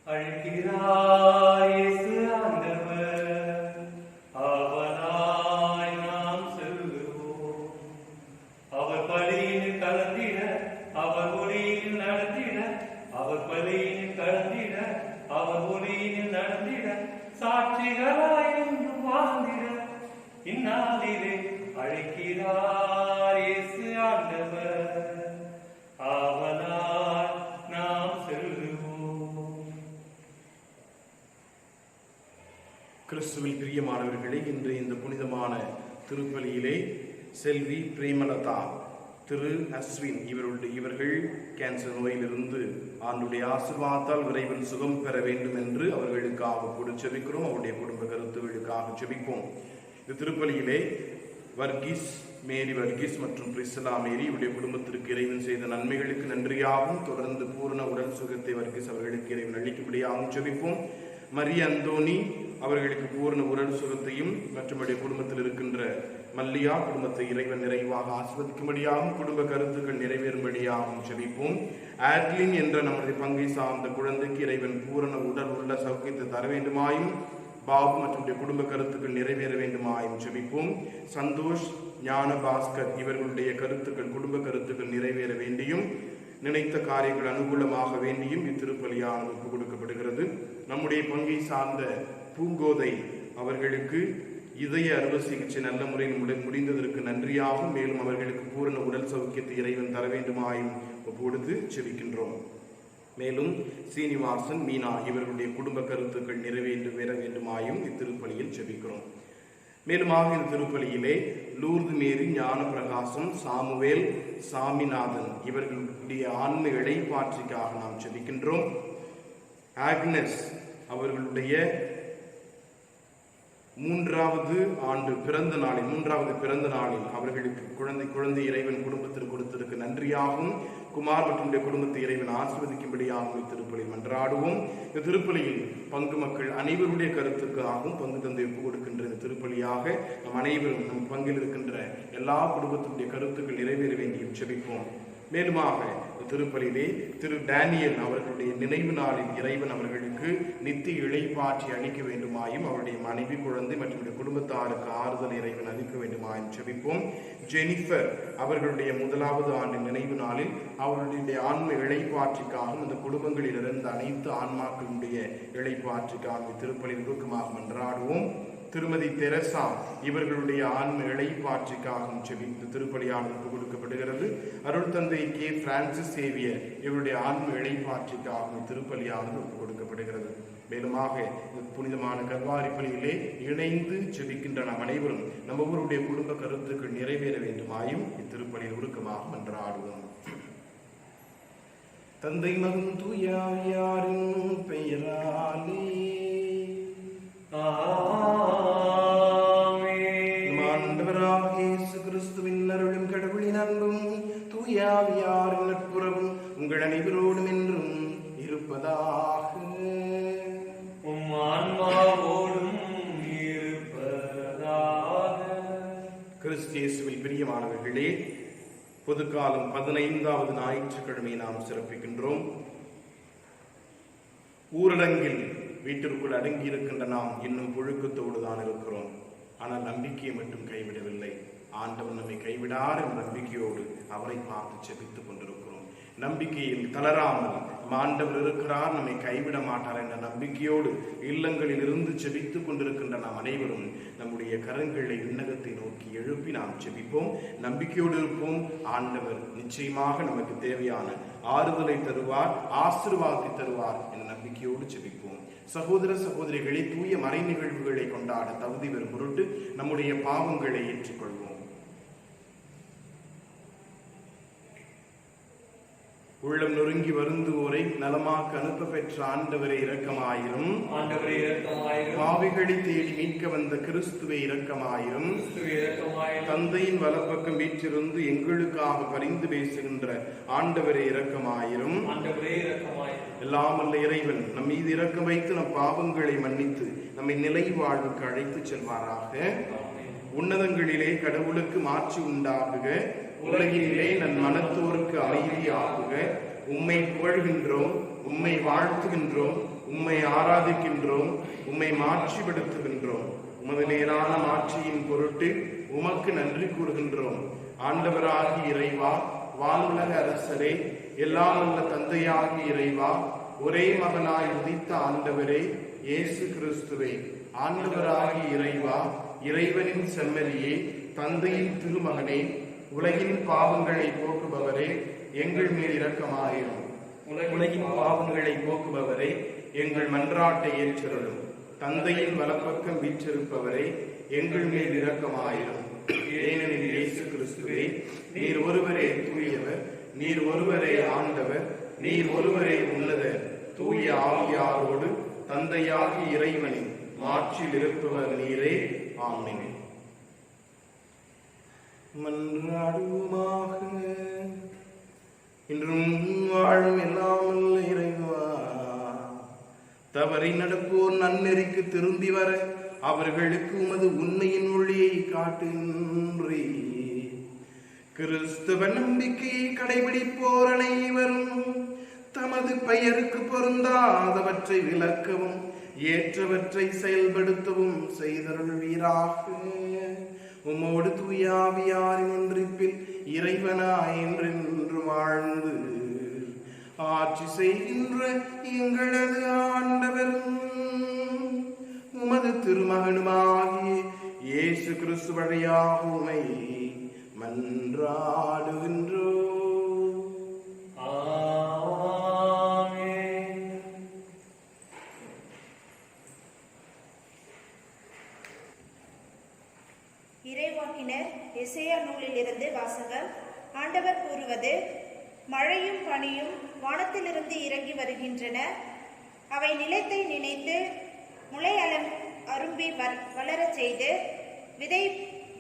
அழைக்கிறார் இயேசு ஆண்டவர், அவராய் நாம் செல்லுவோம். அவர் பலியில் கலந்திட, அவர் ஒளியில் நடந்திட, அவர் பலியில் கலந்திட, அவர் ஒளியில் நடந்திட, சாட்சிகளாய் என்றும் வாழ்ந்திட இந்நாளிலே அழைக்கிறார் இயேசு ஆண்டவர், அவராய் நாம் செல்லுவோம். கிறிஸ்துவில் பிரியமானவர்களே, இன்று இந்த புனிதமான திருப்பலியிலே செல்வி பிரேமலதா, திரு அஸ்வின் இவர்கள் கேன்சர் நோயிலிருந்து ஆண்டுடைய ஆசீர்வாதத்தால் விரைவில் சுகம் பெற வேண்டும் என்று அவர்களுக்காக கூட செபிக்கிறோம். அவருடைய குடும்ப கருத்துகளுக்காக செபிப்போம். இந்த திருப்பலியிலே வர்கீஸ் மற்றும் பிரிசலா மேரி இவருடைய குடும்பத்திற்கு இறைவன் செய்த நன்மைகளுக்கு நன்றியாகவும் தொடர்ந்து பூரண உடல் சுகத்தை வர்கீஸ் அவர்களுக்கு இறைவன் அளிக்கும்படியாகவும் செபிப்போம். மரிய அந்தோனி அவர்களுக்கு பூரண உடல் சுகத்தையும் மற்றபடி குடும்பத்தில் இருக்கின்ற மல்லியா குடும்பத்தை இறைவன் நிறைவாக ஆஸ்வதிக்கும்படியாகவும் குடும்ப கருத்துக்கள் நிறைவேறும்படியாகவும் செபிப்போம். ஆட்லின் என்ற நமது பங்கை சார்ந்த குழந்தைக்கு இறைவன் பூரண உடல் உள்ள சௌக்கியத்தை தர வேண்டுமாயும் பாபு மற்றும் குடும்ப கருத்துக்கள் நிறைவேற வேண்டுமாயும் செபிப்போம். சந்தோஷ், ஞான பாஸ்கர் இவர்களுடைய கருத்துக்கள் குடும்ப கருத்துக்கள் நிறைவேற வேண்டியும் நினைத்த காரியங்கள் அனுகூலமாக வேண்டியும் இத்திருப்பலியானது ஒப்புக் கொடுக்கப்படுகிறது. நம்முடைய பங்கை சார்ந்த பூங்கோதை அவர்களுக்கு இதய அறுவை சிகிச்சை நல்ல முறையில் முடிந்ததற்கு நன்றியாகும். மேலும் அவர்களுக்கு பூரண உடல் சௌக்கியத்தை இறைவன் தர வேண்டுமாயும் ஒப்புக்கொடுத்து செபிக்கின்றோம். மேலும் சீனிவாசன், மீனா இவர்களுடைய குடும்ப கருத்துக்கள் நிறைவேற வேண்டுமாயும் இத்திருப்பலியில் செபிக்கிறோம். மேலுமாக இந்த திருப்பலியிலே லூர்து மேரி, ஞான பிரகாசம், சாமுவேல், சாமிநாதன் இவர்களுடைய ஆன்ம இளைப்பாற்றிக்காக நாம் செபிக்கின்றோம். ஆக்னஸ் அவர்களுடைய மூன்றாவது பிறந்த நாளில் அவர்களுக்கு குழந்தை இறைவன் குடும்பத்திற்கு கொடுத்திருக்க நன்றியாகவும் குமார் மற்றும் குடும்பத்தை இறைவன் ஆசீர்வதிக்கும்படியாகவும் இத்திருப்பலியில் மன்றாடுவோம். இந்த திருப்பலியில் பங்கு மக்கள் அனைவருடைய கருத்துக்காகவும் பங்கு தந்தை ஒப்புக் கொடுக்கின்ற இந்த திருப்பலியாக நம் அனைவரும் நம் பங்கில் இருக்கின்ற எல்லா குடும்பத்தினுடைய கருத்துக்கள் நிறைவேற வேண்டியும் செபிப்போம். மேலுமாக திருப்பலியிலே திரு டேனியல் அவர்களுடைய நினைவு நாளில் இறைவன் அவர்களுக்கு நித்திய இளைப்பாற்றி அளிக்க வேண்டுமாயும் அவருடைய மனைவி, குழந்தை மற்றும் குடும்பத்தாருக்கு ஆறுதல் இறைவன் அளிக்க வேண்டுமாயும் செபிப்போம். ஜெனிஃபர் அவர்களுடைய 1வது ஆண்டு நினைவு நாளில் அவர்களுடைய ஆன்ம இளைப்பாற்றிக்காகவும் இந்த குடும்பங்களில் இருந்த அனைத்து ஆன்மாக்களுடைய இளைப்பாற்றிக்காகவும் திருப்பலி நுணுக்கமாக மன்றாடுவோம். திருமதி தெரசா இவர்களுடைய ஆன்ம இளைப்பாற்றிக்காகவும் செபித்து திருப்பலியானது கொடுக்கப்படுகிறது. அருள் தந்தை கே பிரான்சிஸ் சேவியர் இவருடைய ஆன்ம இளைப்பாற்றிக்காகவும் திருப்பலியானது கொடுக்கப்படுகிறது. மேலுமாக புனிதமான கல்வாரி பலியிலே இணைந்து செபிக்கின்ற நாம் அனைவரும் நம்ம ஊருடைய குடும்ப கருத்துக்கள் நிறைவேற வேண்டுமாயும் இத்திருப்பலியில் உருக்கமாக மன்றாடுவோம். தந்தை, மகன், தூய ஆவியாரின் பெயராலே ஆண்டவராகிய இயேசு கிறிஸ்துவின் அருளும் கடவுளின் அன்பும் தூய ஆவியாரின் நட்புறவும் உங்கள் அனைவரோடும் என்றும் இருப்பதாக. உம் ஆன்மாவோடும் இருப்பதாக. கிறிஸ்து இயேசுவில் பிரியமானவர்களே, பொதுக்காலம் 15வது ஞாயிற்றுக்கிழமை நாம் சிறப்பிக்கின்றோம். ஊரடங்கில் வீட்டிற்குள் அடங்கி இருக்கின்ற நாம் இன்னும் புழுக்கத்தோடு தான் இருக்கிறோம். ஆனால் நம்பிக்கையை மட்டும் கைவிடவில்லை. ஆண்டவர் நம்மை கைவிடார் என்ற நம்பிக்கையோடு அவரை பார்த்து செபித்துக் கொண்டிருக்கிறோம். நம்பிக்கையில் தளராமல் ஆண்டவர் இருக்கிறார், நம்மை கைவிட மாட்டார் என்ற நம்பிக்கையோடு இல்லங்களில் இருந்து செபித்துக் கொண்டிருக்கின்ற நாம் அனைவரும் நம்முடைய கரங்களை விண்ணகத்தை நோக்கி எழுப்பி நாம் செபிப்போம். நம்பிக்கையோடு இருப்போம். ஆண்டவர் நிச்சயமாக நமக்கு தேவையான ஆறுதலை தருவார், ஆசீர்வாதத்தை தருவார் என்ற நம்பிக்கையோடு செபிப்போம். சகோதர சகோதரிகளை, தூய மறை நிகழ்வுகளை கொண்டாட தகுதி பெறும் பொருட்டு நம்முடைய பாவங்களை ஏற்றுக்கொள்வோம். உள்ளம் நொறுங்கி வருந்துவோரை நலமாக்க அனுப்ப பெற்ற ஆண்டவரை இரக்கமாயிரும். பாவிகளை தேடி மீட்க வந்த கிறிஸ்துவை இரக்கமாயிரும். தந்தையின் வலப்பக்கம் வீற்றிருந்து எங்களுக்காக பரிந்து பேசுகின்ற ஆண்டவரை இரக்கமாயிரும். எல்லாமல்ல இறைவன் நம் மீது இரக்கம் வைத்து நம் பாவங்களை மன்னித்து நம்மை நிலை வாழ்வுக்கு அழைத்து செல்வாராக. உன்னதங்களிலே கடவுளுக்கு மாட்சி உண்டாகுக. உலகினிலே நன் மனத்தோருக்கு அமைதியாகுக. உம்மை புகழ்கின்றோம், உம்மை வாழ்த்துகின்றோம், உம்மை ஆராதிக்கின்றோம், உம்மை மாட்சிப்படுத்துகின்றோம். உமது நேரான மாட்சியின் பொருட்டு உமக்கு நன்றி கூறுகின்றோம். ஆண்டவராகி இறைவா, வானுலக அரசரே, எல்லாம் உள்ள தந்தையாகி இறைவா, ஒரே மகனாய் உதித்த ஆண்டவரே இயேசு கிறிஸ்துவே, ஆண்டவராகி இறைவா, இறைவனின் செம்மறியே, தந்தையின் திருமகனே, உலகின் பாவங்களை போக்குபவரே, எங்கள் மேல் இரக்கமாயிரும். உலகின் பாவங்களை போக்குபவரே, எங்கள் மன்றாட்டை ஏற்றருளும். தந்தையின் வலப்பக்கம் வீற்றிருப்பவரே, எங்கள் மேல் இரக்கமாயிரும். ஏனெனில் இயேசு கிறிஸ்துவே, நீர் ஒருவரே தூயவர், நீர் ஒருவரே ஆண்டவர், நீர் ஒருவரே உன்னதர், தூய ஆவியாரோடு தந்தையாகி இறைவனின் மாட்சியில் இருப்பவர் நீரே. ஆமென். மன்றாடுவோமாக. இன்றும் வாழும் எல்லாம் இறைவா, தவறி நடப்போர் நன்னெறிக்கு திரும்பி வர அவர்களுக்கு உமது உண்மையின் ஒளியை காட்டுகின்றே. கிறிஸ்துவ நம்பிக்கையை கடைபிடிப்போர் அனைவரும் தமது பெயருக்கு பொருந்தாதவற்றை விளக்கவும் ஏற்றவற்றை செயல்படுத்தவும் செய்தருள்வீராக. உமோடு தூய ஆவியாரின் ஒன்றிப்பில் இறைவனாய் என்றென்று வாழ்ந்து ஆட்சி செய்கின்ற எங்களது ஆண்டவரும் உமது திருமகனுமாகிய இயேசு கிறிஸ்து வழியாக உம்மை மன்றாடுகின்றோம். ஆமென். இறைவாக்கினர் எசேயா நூலில் இருந்து வாசகம். ஆண்டவர் கூறுவது: மழையும் பனியும் வானத்திலிருந்து இறங்கி வருகின்றன. அவை நிலத்தை நினைத்து முளை அரும்பி வளரச் செய்து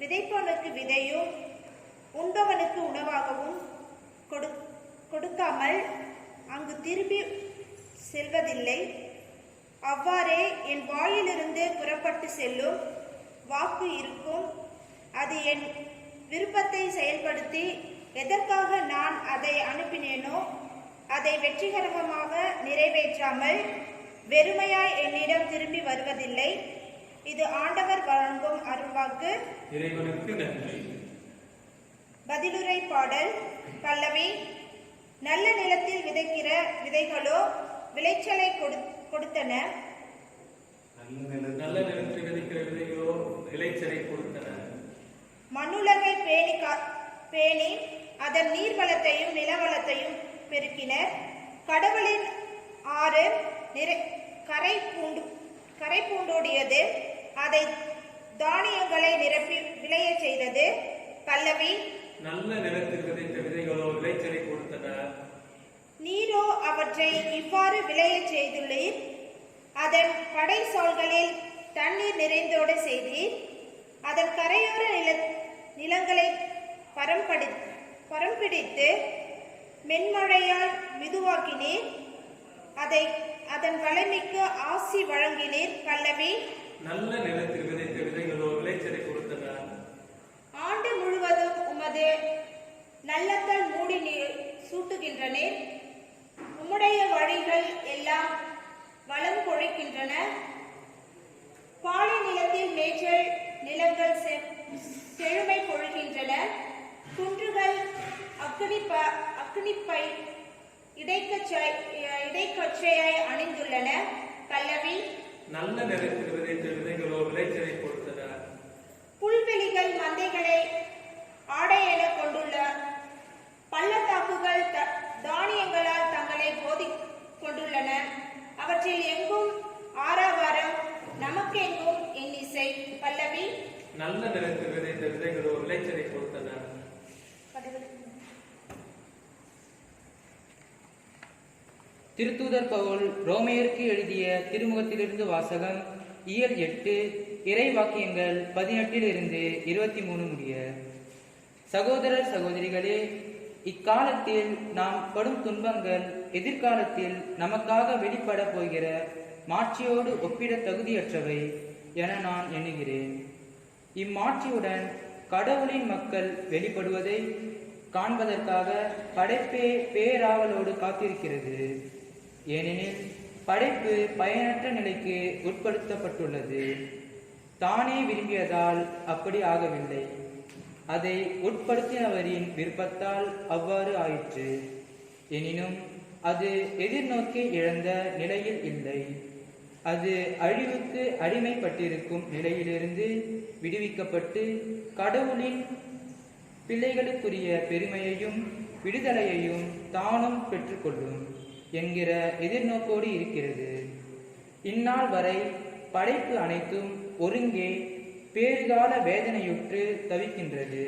விதைப்பவனுக்கு விதையும் உண்பவனுக்கு உணவாகவும் கொடுக்காமல் அங்கு திரும்பி செல்வதில்லை. அவ்வாறே என் வாயிலிருந்து புறப்பட்டு செல்லும் வாக்கு இருக்கும். அது என் விருப்பத்தை செயல்படுத்தி எதற்காக நான் அதை அனுப்பினேனோ அதை வெற்றிகரமாக நிறைவேற்றாமல் வெறுமையாய் என்னிடம் திரும்பி வருவதில்லை. இது ஆண்டவர் வழங்கும் அருள்வாக்கு. இறைவனுக்கு நன்றி. பதிலுரை பாடல். பல்லவி. நல்ல நிலத்தில் விதைக்கிற விதைகளோ விளைச்சலை கொடுத்தன. நல்ல நிலத்தில் விதைக்கிற விதைகளோ விளைச்சலை கொடுத்தன. மண்ணுலகை பேணி அதன் நீர்வளத்தையும் நிலவளத்தையும் பெருக்கினர். கடவுளின் ஆறு கரை பூண்டோடியது. அதை தானியங்களை நிரப்பி விளைய செய்தது. பல்லவி. நல்ல நிலத்தில் விதைத்த விதைகளோ விளைச்சலை கொடுத்தன. நீரோ அவற்றை இவ்வாறு விளைய செய்துள்ளீர். அதன் படைசோல்களில் தண்ணீர் நிறைந்தோட செய்தீர். அதன் கரையோர நிலங்களை பரம்பிடித்து மென்மழையால் மிதுவாக்கினீர். அதன் வளமிக்கு ஆசி வழங்கினீர். பல்லவி. நல்ல நிலத்தில் விதைத்த விதைகளோ விளைச்சலை கொடுத்தன. ஆண்டு முழுவதும் உமது நல்லத்தால் மூடி சூட்டுகின்றன. உம்முடைய வழிகள் எல்லாம் வளம் கொழிக்கின்றன. பாலை நிலத்தில் மேய்ச்சல் நிலங்கள் செழுமை பொழுகின்றன. குன்றுகள் அக்னிப்பை இடைக்கச்சையாய் அணிந்துள்ளன. பல்லவி. நல்ல நிலத்தில் விதைத்த விதைகளோ விளைச்சலை கொடுத்தன. புல்வெளிகள் மந்தைகளை ஆடை என கொண்டுள்ள பள்ளத்தாக்குகள் தானியங்களால் தங்களை போதி கொண்டுள்ளன. அவற்றில் எங்கும் ஆரவாரம், நமக்கெங்கும் இன்னிசை. பல்லவி. நல்ல நிலத்தில் விதைத்த விதைகளோ விளைச்சலை கொடுத்தன. திருத்தூதர் பவுல் ரோமையருக்கு எழுதிய திருமுகத்திலிருந்து வாசகம். இயல் 8 இறை வாக்கியங்கள் 18 23 முடிய. சகோதரர் சகோதரிகளே, இக்காலத்தில் நாம் படும் துன்பங்கள் எதிர்காலத்தில் நமக்காக வெளிப்பட போகிற மாட்சியோடு ஒப்பிட தகுதியற்றவை என நான் எண்ணுகிறேன். இம்மாட்சியுடன் கடவுளின் மக்கள் வெளிப்படுவதை காண்பதற்காக படைப்பே பேராவலோடு காத்திருக்கிறது. ஏனெனில் படைப்பு பயனற்ற நிலைக்கு உட்படுத்தப்பட்டுள்ளது. தானே விரும்பியதால் அப்படி ஆகவில்லை, அதை உட்படுத்தினவரின் விருப்பத்தால் அவ்வாறு ஆயிற்று. எனினும் அது எதிர்நோக்கி இழந்த நிலையில் இல்லை. அது அழிவுக்கு அடிமைப்பட்டிருக்கும் நிலையிலிருந்து விடுவிக்கப்பட்டு கடவுளின் பிள்ளைகளுக்குரிய பெருமையையும் விடுதலையையும் தானும் பெற்றுக்கொள்ளும் என்கிற எதிர்நோக்கோடு இருக்கிறது. இந்நாள் வரை படைப்பு அனைத்தும் ஒருங்கே பேறுகால வேதனையுற்று தவிக்கின்றது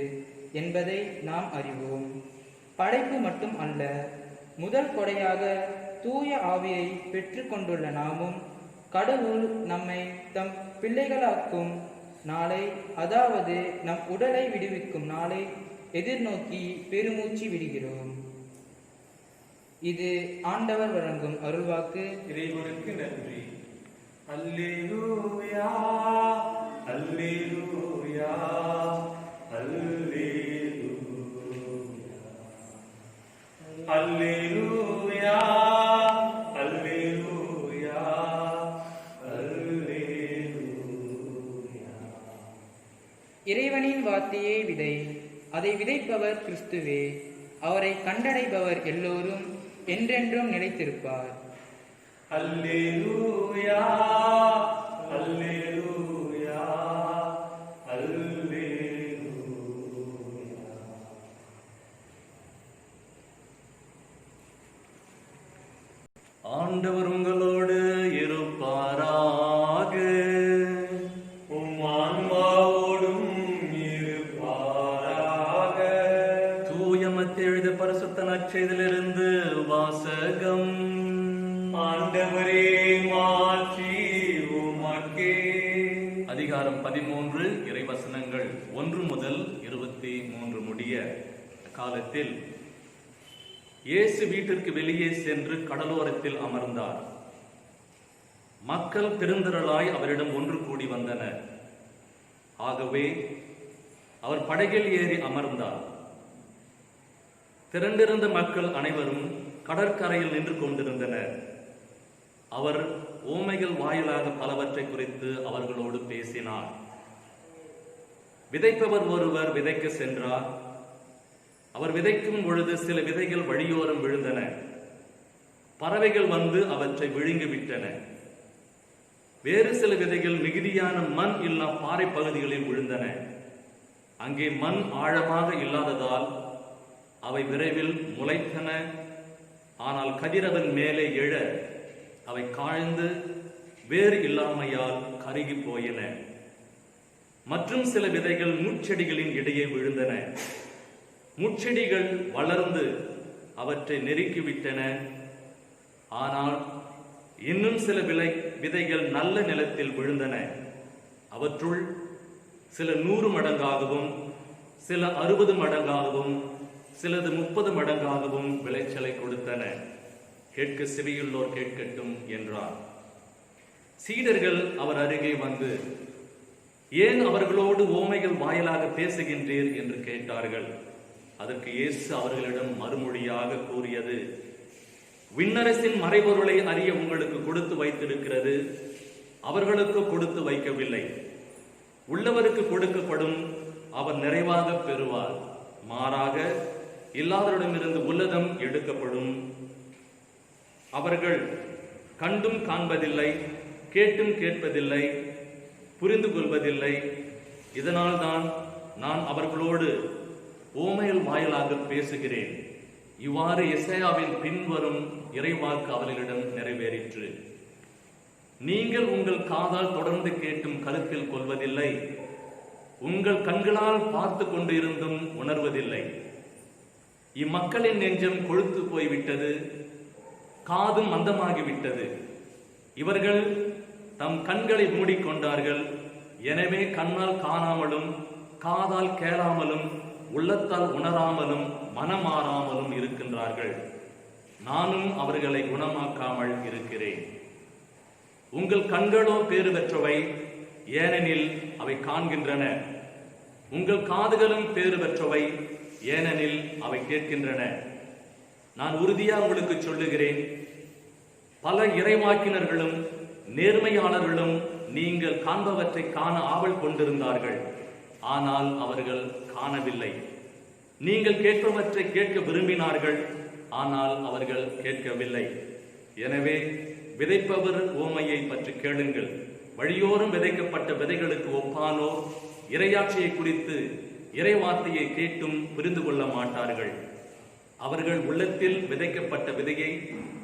என்பதை நாம் அறிவோம். படைப்பு மட்டும் அல்ல, முதல் கொடையாக தூய ஆவியை பெற்று கொண்டுள்ள நாமும் கடவுள் நம்மை தம் பிள்ளைகளாக்கும் நாளை, அதாவது நம் உடலை விடுவிக்கும் நாளை எதிர்நோக்கி பெருமூச்சு விடுகிறோம். இது ஆண்டவர் வழங்கும் அருள்வாக்கு. இறைவனுக்கு நன்றி. அல்லேலூயா, அல்லேலூயா, அல்லேலூயா, அல்லேலூயா, அல்லேலூயா, அல்லேலூயா. இறைவனின் வார்த்தையே விதை, அதை விதைப்பவர் கிறிஸ்துவே. அவரை கண்டடைபவர் எல்லோரும் என்றென்றும் நிலைத்திருப்பார். அல்லேலூயா, அல்லேலூயா, அல்லேலூயா. ஆண்டவர் உங்களோடு இருப்பாராக. உம் ஆன்மாவோடும் இருப்பாராக. தூய மத்தேயு எழுதிய பரிசுத்த நற்செய்தியிலிருந்து வாசகம். ஆண்டவரே, மாட்சி உமக்கே. அதிகாரம் 13, இறைவசனங்கள் 1 முதல் 23 முடிய. காலத்தில் இயேசு வீட்டிற்கு வெளியே சென்று கடலோரத்தில் அமர்ந்தார். மக்கள் பெருந்திரளாய் அவரிடம் ஒன்று கூடி வந்தனர். ஆகவே அவர் படகில் ஏறி அமர்ந்தார். திரண்டிருந்த மக்கள் அனைவரும் கடற்கரையில் நின்று கொண்டிருந்தனர். அவர் ஓமைகள் வாயிலாக பலவற்றை குறித்து அவர்களோடு பேசினார். விதைப்பவர் ஒருவர் விதைக்க சென்றார். அவர் விதைக்கும் பொழுது சில விதைகள் வழியோரம் விழுந்தன. பறவைகள் வந்து அவற்றை விழுங்கிவிட்டன. வேறு சில விதைகள் மிகுதியான மண் இல்லா பாறை பகுதிகளில் விழுந்தன. அங்கே மண் ஆழமாக இல்லாததால் அவை விரைவில் முளைத்தன. ஆனால் கதிரவன் மேலே எழ அவை காய்ந்து வேறு இல்லாமையால் கருகி போயின. மற்றும் சில விதைகள் முட்செடிகளின் இடையே விழுந்தன. முட்செடிகள் வளர்ந்து அவற்றை நெருக்கிவிட்டன. ஆனால் இன்னும் சில விதைகள் நல்ல நிலத்தில் விழுந்தன. அவற்றுள் சில 100 மடங்காகவும், சில 60 மடங்காகவும், சிலது 30 மடங்காகவும் விளைச்சலை கொடுத்தன. கேட்க செவியுள்ளோர் கேட்கட்டும் என்றார். சீடர்கள் அவர் அருகே வந்து, ஏன் அவர்களோடு ஓமைகள் வாயிலாக பேசுகின்றீர் என்று கேட்டார்கள். அதற்கு இயேசு அவர்களிடம் மறுமொழியாக கூறியது, விண்ணரசின் மறைபொருளை அறிய உங்களுக்கு கொடுத்து வைத்திருக்கிறது, அவர்களுக்கு கொடுத்து வைக்கவில்லை. உள்ளவருக்கு கொடுக்கப்படும், அவர் நிறைவாக பெறுவார். மாறாக இல்லாதவரிடமிருந்து உள்ளதம் எடுக்கப்படும். அவர்கள் கண்டும் காண்பதில்லை, கேட்டும் கேட்பதில்லை, புரிந்து கொள்வதில்லை. இதனால் தான் நான் அவர்களோடு ஓமைகள் வாயிலாக பேசுகிறேன். இவ்வாறு எசேயாவின் பின்வரும் இறைவாக்கு அவர்களிடம் நிறைவேறிற்று. நீங்கள் உங்கள் காதால் தொடர்ந்து கேட்டும் கருத்தில் கொள்வதில்லை, உங்கள் கண்களால் பார்த்து கொண்டு இருந்தும் உணர்வதில்லை. இம்மக்களின் நெஞ்சம் கொழுத்து போய்விட்டது, காதும் மந்தமாகிவிட்டது. இவர்கள் தம் கண்களை மூடிக்கொண்டார்கள். எனவே கண்ணால் காணாமலும், காதால் கேளாமலும், உள்ளத்தால் உணராமலும், மனமாறாமலும் இருக்கின்றார்கள். நானும் அவர்களை குணமாக்காமல் இருக்கிறேன். உங்கள் கண்களோ பேறு பெற்றவை, ஏனெனில் அவை காண்கின்றன. உங்கள் காதுகளும் பேறு பெற்றவை, ஏனெனில் அவை கேட்கின்றன. நான் உறுதியாக உங்களுக்கு சொல்லுகிறேன், பல இறைவாக்கினர்களும் நேர்மையாளர்களும் நீங்கள் காண்பவற்றை காண ஆவல் கொண்டிருந்தார்கள், ஆனால் அவர்கள் காணவில்லை. நீங்கள் கேட்பவற்றை கேட்க விரும்பினார்கள், ஆனால் அவர்கள் கேட்கவில்லை. எனவே விதைப்பவர் உவமையை பற்றி கேளுங்கள். வழியோரம் விதைக்கப்பட்ட விதைகளுக்கு ஒப்பானோர் இறையாட்சியை குறித்து இறைவார்த்தையை கேட்டும் புரிந்து கொள்ள மாட்டார்கள். அவர்கள் உள்ளத்தில் விதைக்கப்பட்ட விதையை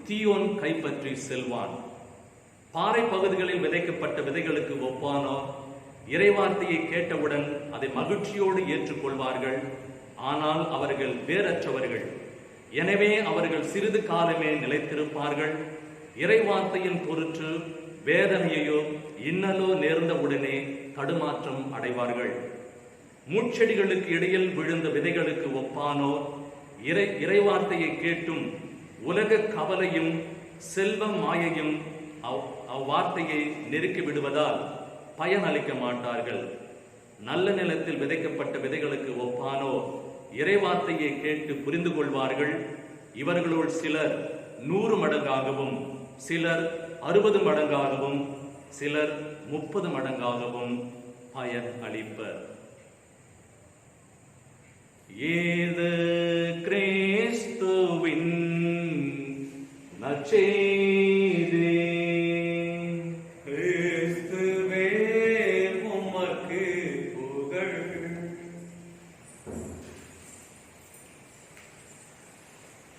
தீயோன் கைப்பற்றி செல்வான். பாறை பகுதிகளில் விதைக்கப்பட்ட விதைகளுக்கு ஒப்பானோர் இறைவார்த்தையை கேட்டவுடன் அதை மகிழ்ச்சியோடு ஏற்றுக்கொள்வார்கள், ஆனால் அவர்கள் வேரற்றவர்கள். எனவே அவர்கள் சிறிது காலமே நிலைத்திருப்பார்கள். இறைவார்த்தையின் பொருட்டு வேதனையோ இன்னலோ நேர்ந்தவுடனே தடுமாற்றம் அடைவார்கள். முட்செடிகளுக்கு இடையில் விழுந்த விதைகளுக்கு ஒப்பானோர் இறைவார்த்தையை கேட்டும் உலக கவலையும் செல்வ மாயையும் அவ்வார்த்தையை நெருக்கி விடுவதால் பயன் அளிக்க மாட்டார்கள். நல்ல நிலத்தில் விதைக்கப்பட்ட விதைகளுக்கு ஒப்பானோர் இறைவார்த்தையை கேட்டு புரிந்து கொள்வார்கள். இவர்களுள் சிலர் 100 மடங்காகவும், சிலர் 60 மடங்காகவும், சிலர் 30 மடங்காகவும் பயன் அளிப்பர். ஏது கிறிஸ்துவின் நற்செய்தி. கிறிஸ்துவே உமக்கு புகழ்.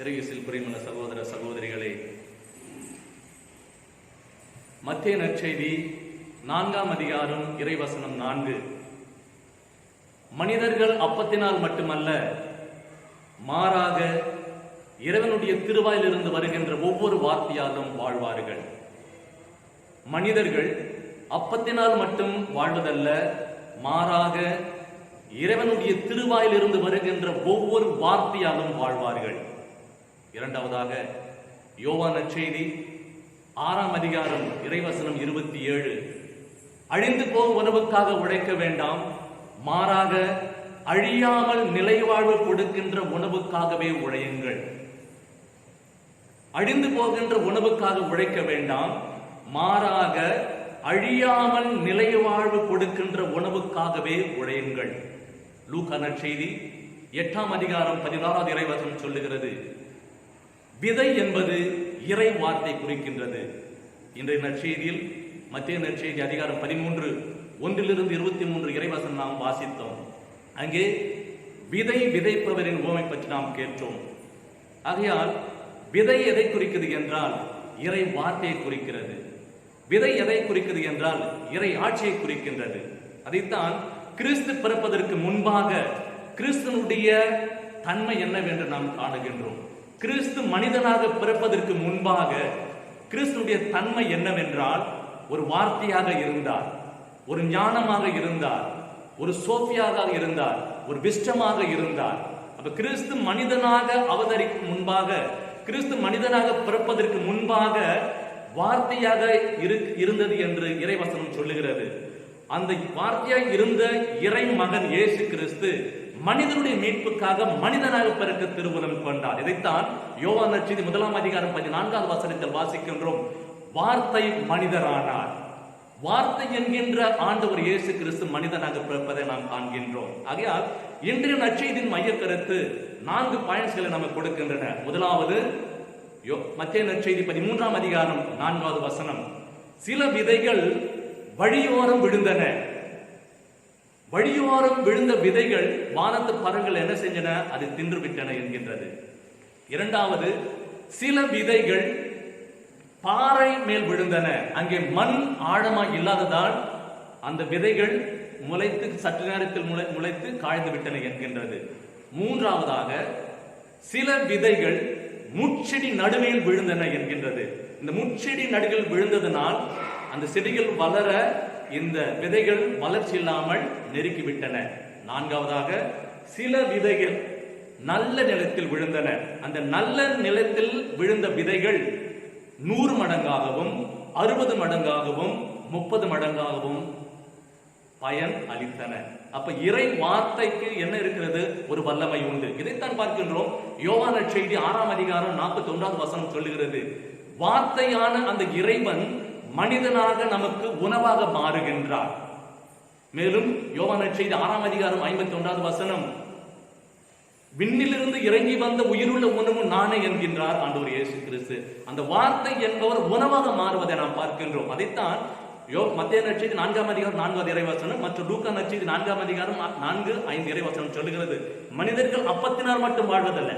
இறையேசுவில் பிரியமுள்ள சகோதர சகோதரிகளே, மத்தேயு நற்செய்தி 4ஆம் அதிகாரம் இறைவசனம் 4. மனிதர்கள் அப்பத்தினால் மட்டுமல்ல, மாறாக இறைவனுடைய திருவாயிலிருந்து வருகின்ற ஒவ்வொரு வார்த்தையாலும் வாழ்வார்கள். மனிதர்கள் அப்பத்தினால் மட்டும் வாழ்வதல்ல, மாறாக இறைவனுடைய திருவாயிலிருந்து வருகின்ற ஒவ்வொரு வார்த்தையாலும் வாழ்வார்கள். இரண்டாவதாக யோவான் நற்செய்தி 6ஆம் அதிகாரம் இறைவசனம் 27. அழிந்து போகும் உணவுக்காக உழைக்க வேண்டாம், மாறாக அழியாமல் நிலைவாழ்வு கொடுக்கின்ற உணவுக்காகவே உழையுங்கள். அழிந்து போகின்ற உணவுக்காக உழைக்க வேண்டாம், மாறாக அழியாமல் நிலைவாழ்வு கொடுக்கின்ற உணவுக்காகவே உழையுங்கள். லூக்கா நற்செய்தி 8ஆம் அதிகாரம் 16வது இறைவசனம் சொல்லுகிறது, விதை என்பது இறை வார்த்தை குறிக்கின்றது. இன்றைய நற்செய்தியில் மத்தேயு நற்செய்தி அதிகாரம் 13 1 23 இறைவசனம் நாம் வாசித்தோம். அங்கே விதை விதைப்பவரின் உவமை பற்றி நாம் கேட்டோம். ஆகையால் விதை எதை குறிக்கிறது என்றால் இறை வார்த்தையை குறிக்கிறது. விதை எதை குறிக்கிறது என்றால் இறை ஆட்சியை குறிக்கின்றது. அதைத்தான் கிறிஸ்து பிறப்பதற்கு முன்பாக கிறிஸ்துனுடைய தன்மை என்னவென்று நாம் காணுகின்றோம். கிறிஸ்து மனிதனாக பிறப்பதற்கு முன்பாக கிறிஸ்துடைய தன்மை என்னவென்றால் ஒரு வார்த்தையாக இருந்தார், ஒரு ஞானமாக இருந்தார், ஒரு சோஃபியாக இருந்தார், ஒரு விஷ்டமாக இருந்தார். அப்ப கிறிஸ்து மனிதனாக அவதரிக்கும் முன்பாக, கிறிஸ்து மனிதனாக பிறப்பதற்கு முன்பாக வார்த்தையாக இருந்தது என்று இறைவசனம் சொல்லுகிறது. அந்த வார்த்தையாக இருந்த இறை மகன் இயேசு கிறிஸ்து மனிதனுடைய மீட்புக்காக மனிதனாக பிறக்க திருவுளம் கொண்டார். இதைத்தான் யோவான் நற்செய்தி 1ஆம் அதிகாரம் 14வது வசனத்தில் வாசிக்கின்றோம். வார்த்தை மனிதரானார். வார்த்தை என்கின்ற ஆண்டவர் இயேசு கிறிஸ்து மனிதனாக பிறப்பதை நாம் காண்கின்றோம். ஆகையால் இன்றைய நற்செய்தியின் மைய கருத்து 4 பாயிண்ட்ஸ்களை நமக்கு கொடுக்கின்றன. முதலாவது மத்தேயு நற்செய்தி 13ஆம் அதிகாரம் 4வது வசனம், சில விதைகள் வழியோரம் விழுந்தன. வழியோரம் விழுந்த விதைகள் வானத்து பறவைகள் என்ன செஞ்சன? அது தின்று விட்டன என்கின்றது. இரண்டாவது, சில விதைகள் பாறை மேல் விழுந்தன. அங்கே மண் ஆழமாக இல்லாததால் அந்த விதைகள் முளைத்து சற்று நேரத்தில் முளைத்து காய்ந்து விட்டன என்கின்றது. மூன்றாவதாக, சில விதைகள் முட்செடி நடுவில் விழுந்தன என்கின்றது. இந்த முட்செடி நடுவில் விழுந்ததனால் அந்த செடிகள் வளர இந்த விதைகள் வளர்ச்சி இல்லாமல் நெருக்கிவிட்டன. நான்காவதாக, சில விதைகள் நல்ல நிலத்தில் விழுந்தன. அந்த நல்ல நிலத்தில் விழுந்த விதைகள் 100 மடங்காகவும் 60 மடங்காகவும் 30 மடங்காகவும் பயன் அளித்தன. அப்ப இறை வார்த்தைக்கு என்ன இருக்கிறது? ஒரு வல்லமை உண்டு. இதைத்தான் பார்க்கின்றோம். யோவான் நற்செய்தி 6ஆம் அதிகாரம் 41வது வசனம் சொல்லுகிறது, வார்த்தையான அந்த இறைவன் மனிதனாக நமக்கு உணவாக மாறுகின்றார். மேலும் யோவான் நற்செய்தி 6ஆம் அதிகாரம் 51வது வசனம், விண்ணிலிருந்து இறங்கி வந்த உயிருள்ள உணவு நானே என்கின்றார் ஆண்டவர் இயேசு கிறிஸ்து. அந்த வார்த்தை என்பவர் உணவாக மாறுவதை நாம் பார்க்கின்றோம். அதைத்தான் மத்தேயு நற்செய்தி 4ஆம் அதிகாரம் 4வது இறைவசனம் மற்றும் லூக்கா நற்செய்தி 4ஆம் அதிகாரம் 4, 5 இறைவசனம் சொல்லுகிறது, மனிதர்கள் அப்பத்தினால் மட்டும் வாழ்வதல்ல,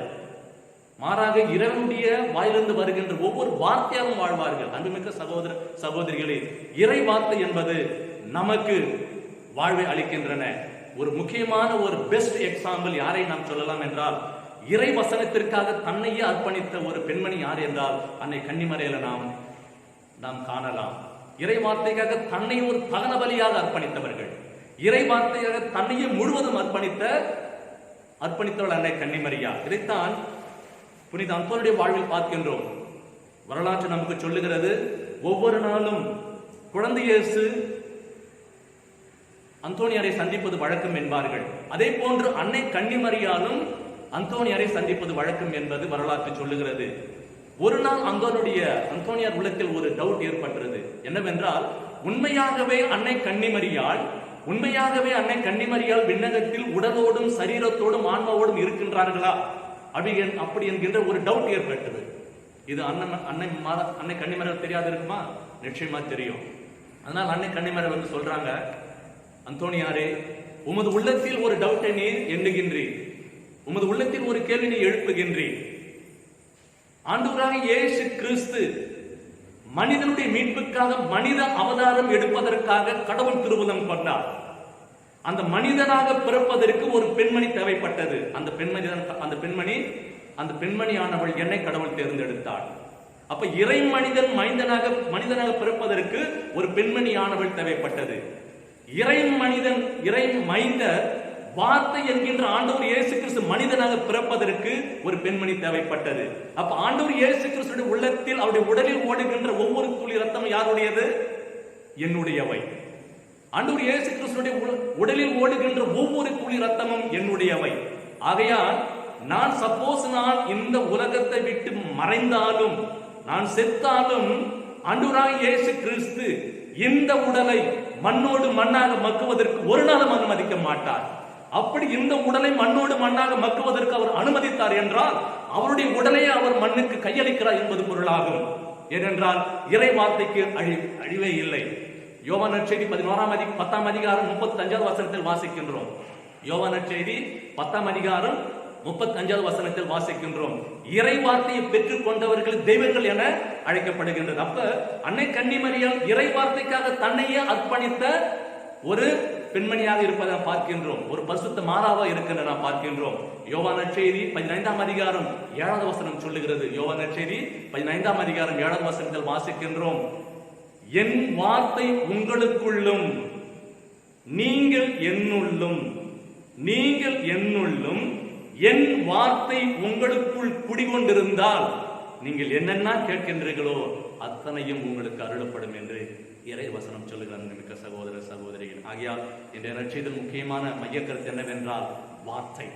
மாறாக இறைவனுடைய வாயிலிருந்து வருகின்ற ஒவ்வொரு வார்த்தையாலும் வாழ்வார்கள். அன்புமிக்க சகோதர சகோதரிகளே, இறை வார்த்தை என்பது நமக்கு வாழ்வை அளிக்கின்றன. ஒரு முக்கியமான ஒரு பெஸ்ட் எக்ஸாம்பிள் யாரை நாம் சொல்லலாம் என்றால், இறை வசனத்திற்காக தன்னையே அர்ப்பணித்த ஒரு பெண்மணி யார் என்றால் அன்னை கன்னிமரியாளை நாம் காணலாம். இறை வார்த்தைக்காக தன்னை ஒரு தகன பலியாக அர்ப்பணித்தவர்கள், இறை வார்த்தையாக தன்னையே முழுவதும் அர்ப்பணித்தவள் அன்னை கன்னிமரியா. இதைத்தான் புனித அந்தோனியுடைய வாழ்வில் பார்க்கின்றோம். வரலாற்று நமக்கு சொல்லுகிறது, ஒவ்வொரு நாளும் குழந்தை இயேசு அந்தோனியாரை சந்திப்பது வழக்கம் என்பார்கள். அதே போன்று அன்னை கன்னிமரியாலும் அந்தோனியாரை சந்திப்பது வழக்கம் என்பது வரலாற்று சொல்லுகிறது. ஒரு நாள் அந்தோனியார் உள்ளத்தில் ஒரு டவுட் ஏற்பட்டது. என்னவென்றால், உண்மையாகவே அன்னை கன்னிமரியால் விண்ணகத்தில் உடலோடும் சரீரத்தோடும் ஆன்மாவோடும் இருக்கின்றார்களா அப்படி என்கின்ற ஒரு டவுட் ஏற்பட்டது. இது அன்னை கன்னிமரியால் தெரியாது இருக்குமா? நிச்சயமா தெரியும். அதனால் அன்னை கன்னிமரியால் வந்து சொல்றாங்க, அந்தோனியாரே, உமது உள்ளத்தில் ஒரு டவுட்டை நீர் எண்ணுகின்றீர், உமது உள்ளத்தில் ஒரு கேள்வி நீ எழுப்புகின்றீர். ஆண்டவராக இயேசு கிறிஸ்து மனிதனுடைய மீட்புக்காக மனித அவதாரம் எடுப்பதற்காக கடவுள் திருவுளம் கொண்டார். அந்த மனிதனாக பிறப்பதற்கு ஒரு பெண்மணி தேவைப்பட்டது. அந்த பெண்மணியானவள் என்னை கடவுள் தேர்ந்தெடுத்தாள். அப்ப இறை மனிதன் மனிதனாக பிறப்பதற்கு ஒரு பெண்மணியானவள் தேவைப்பட்டது. இறை மைந்தர் வார்த்தை என்கின்ற ஆண்டவர் இயேசு கிறிஸ்து மனிதனாக பிறப்பதற்கு ஒரு பெண்மணி தேவைப்பட்டது. அப்ப ஆண்டவர் இயேசு கிறிஸ்துடைய உள்ளத்தில், அவருடைய உடலில் ஓடுகின்ற ஒவ்வொரு துளி ரத்தம் யாருடையது? என்னுடையவை. ஆண்டவர் இயேசு கிறிஸ்துடைய உடலில் ஓடுகின்ற ஒவ்வொரு துளி ரத்தமும் என்னுடையவை. ஆகையால் நான் இந்த உலகத்தை விட்டு மறைந்தாலும், நான் செத்தாலும், ஆண்டவராகிய இயேசு கிறிஸ்து இந்த உடலை மண்ணோடு மண்ணாக மக்குவதற்கு ஒரு நாளும் அனுமதிக்க மாட்டார். அப்படி இந்த உடலை மண்ணோடு மண்ணாக மக்குவதற்கு அவர் அனுமதித்தார் என்றால், அவருடைய உடலையே அவர் மண்ணுக்கு கையளிக்கிறார் என்பது பொருளாகும். ஏனென்றால் இறை வார்த்தைக்கு அழிவே இல்லை. யோவான் நற்செய்தி 10ஆம் அதிகாரம் 35வது வசனத்தில் வாசிக்கின்றோம். யோவான் நற்செய்தி 10ஆம் அதிகாரம் 35வது வசனத்தில் வாசிக்கின்றோம், இறை வார்த்தையை பெற்றுக் கொண்டவர்கள் தெய்வங்கள் என அழைக்கப்படுகின்றது. அப்ப அன்னை கன்னிமரியால் இறை வார்த்தைக்காக தன்னையே அர்ப்பணித்த ஒரு பெண்மணியாக இருப்பதை பார்க்கின்றோம். ஒரு பரிசுத்த மாதாவாக இருக்கின்ற நாம் பார்க்கின்றோம். யோவான் நற்செய்தி 15ஆம் அதிகாரம் 7வது வசனம் சொல்லுகிறது. யோவான் நற்செய்தி 15ஆம் அதிகாரம் 7வது வசனத்தில் வாசிக்கின்றோம், என் வார்த்தை உங்களுக்குள்ளும் நீங்கள் என்னுள்ளும் என் வார்த்தை உங்களுக்குள் குடிகொண்டிருந்தால் நீங்கள் என்னென்ன கேட்கின்றீர்களோ அத்தனையும் உங்களுக்கு அருளப்படும் என்று இறை வசனம் சொல்லுகிற மிக்க சகோதர சகோதரிகள். ஆகையால் இந்த நற்செய்தியில் முக்கியமான மையக்கருத்து என்னவென்றால், வார்த்தை